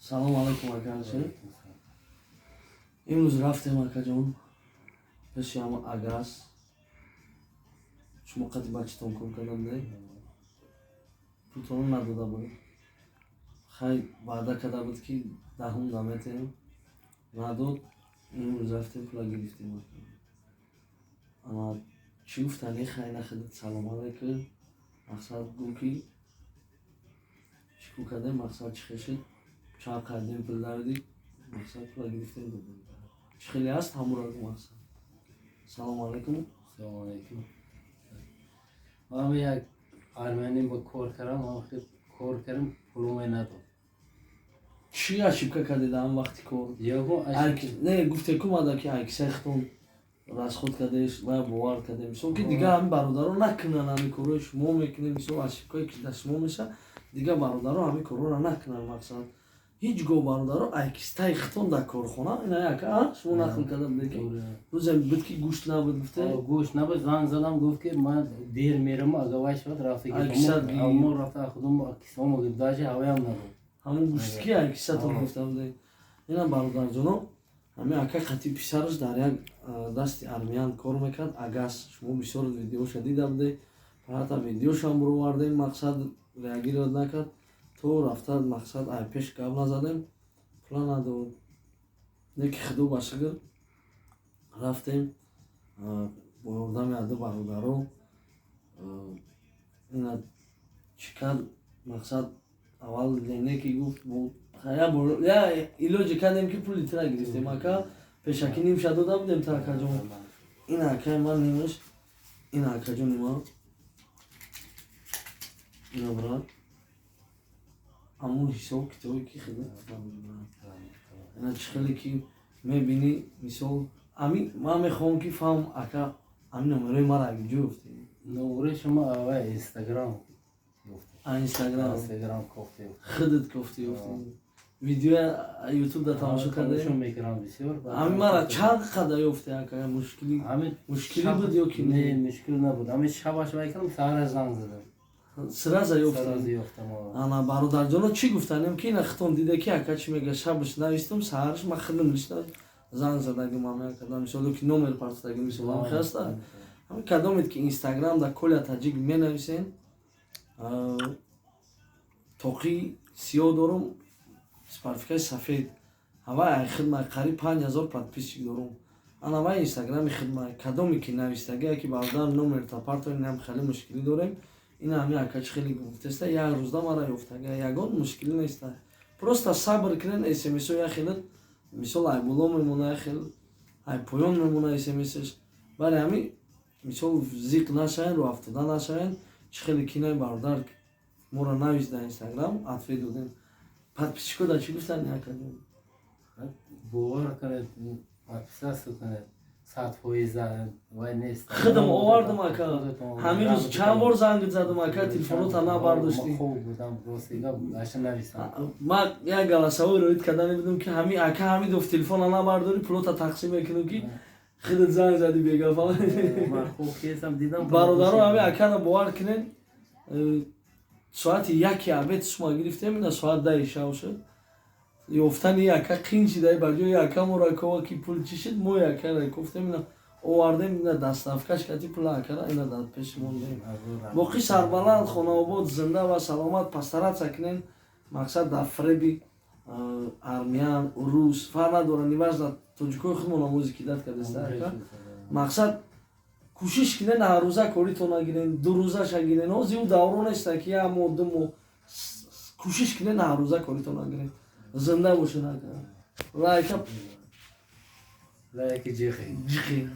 سلام علیکم اکانشون. امروز رفتم اکاجون پیش همون اگاس شما قطعی بچه‌تون کن کردم ده پولتون نداده بود. خیلی وعده کرده بود که دهم دامتیم نداد. امروز رفتم پول گرفتیم. اما چی گفتن خیلی نخدید سلام علیکم مقصد گو کی چیکو کردیم مقصد چی خشید چه کردیم پول دادی مقصد پول گرفتیم دادیم. چی خیلی است همون رو مقصد. سلام علیکم. سلام علیکم. من یک آرمانی با کار کردم. آخر کار کردم پولم نداد. چی اشتباه کردید آن وقتی کار؟ نه گفته که ماده که عکس اختون راست خود کردیش و باور کردیم. مثلا که دیگه هم برادران نکنن همی کارو شما میکنیم. مثلا اشتباهی که دست ما میشه دیگه برادران همی کارو را نکنن. مثلا هیچ گو برادران عکس تا اختون در کارخانه اینا یک شما نخل کردم دیگه روزم بود که گوشت نبود گفته گوشت نبود. زنگ زدم گفت که من دیر میرم اگه شد رفته که ما رفته خودم عکسامو گذاشت هوایی هم نبود. همون گوشت کی عکساتون گفتم دیگه اینا برادر جونو همین اکا خطی پسرش در یک دست ارمیان کار میکرد اگاس شما بسیار ویدیوش دیده بودی فقط ویدیوش هم برو وردیم مقصد ریاگیر نکرد تو رفته مقصد ای پیش قبل نزدیم پلان نداد نیکی خدو باشگر رفتیم بردم یاده برادرو اینا چیکار مقصد اول لینه که گفت بود یا ایلوجی کردیم که پولی ترا گرفتیم اکا پیشکی نیم شده داده بودیم تا اکا جون این اکا ما نیمش این اکا جون ما اینا براد همون حساب کتابی که خیلی اینا چخیلی که میبینی مثال امی ما میخوام که فهم اکا امی نمره ما را اگه گفتی نمره شما اوه اینستاگرام اینستاگرام گفته خودت گفتی ویدیو یوتیوب دا تماشا کرده شما میکنم بسیار همین مرا چند خدا یافته اکا مشکلی بود یا که نه مشکل نبود. همین شباش میکنم سهر زنگ زدم سراز یافته انا برادر جانو چی گفتنیم که این اختون دیده که اکا چی میگه شبش نوشتم سهرش ما خیلی نوشتم زنگ زدگی ما میکردم مثلا که نمر پرستگی مثلا هم خواسته همین کدامید که اینستاگرام دا کل تاجیک می نویسین توقی سیاه دارم سپارفیکای سفید هوا خدمت قریب 5000 подписчик دارم انا ما اینستاگرام خدمت کدامی که نوشتگی که بعدا نمر تا پارت نم خیلی مشکلی داریم این همین اکاچ خیلی گفته است یک روز دا مرا یافتگی یگان مشکلی نیست просто صبر کنین اس ام اس یا خیلی مثلا ای بولو میمونه خیلی ای پایان میمونه اس ام اسش برای همین مثلا زیق نشین رو افتاده نشین خیلی کینای برادر مورا نویس در اینستاگرام اتفی دادیم подписчико да چی گفتن نکردیم باور کنید احساس کنید 100% وای نیست خودم آوردم اکا همین روز چند بار زنگ زدم اکا تلفنت نبرداشتی خوب بودم راستیگا باشه نویسم ما یک جلسه روید کردن بودم که همین اکا همین دو تلفن نبرداری پلوتا تقسیم میکنم که خودت زنگ زدی بیگا من خوب کیسم دیدم برادرو همین اکا باور کنین ساعت یکی عبید شما گرفتیم اینا ساعت 10 شب شد یافتن یکا قینچی دای برجو یکا مراکوا کی پول چی شد مو یکا را گفتیم اینا آوردیم اینا دست افکش کردی پول اکا اینا داد پیش موندیم باقی سربلند خانه آباد زنده و سلامت پسترات سکنین مقصد در فریبی ارمیان روس فرق نداره نیواز در توجیکوی خودمون موزیکی داد کرده مقصد کوشش کنین هر روزه کاریتون نگیرین دو روزه شگیرین ها زیو دوران است که یا مودم و کوشش کنین هر روزه کاریتون نگیرین زنده باشین لایک جیخی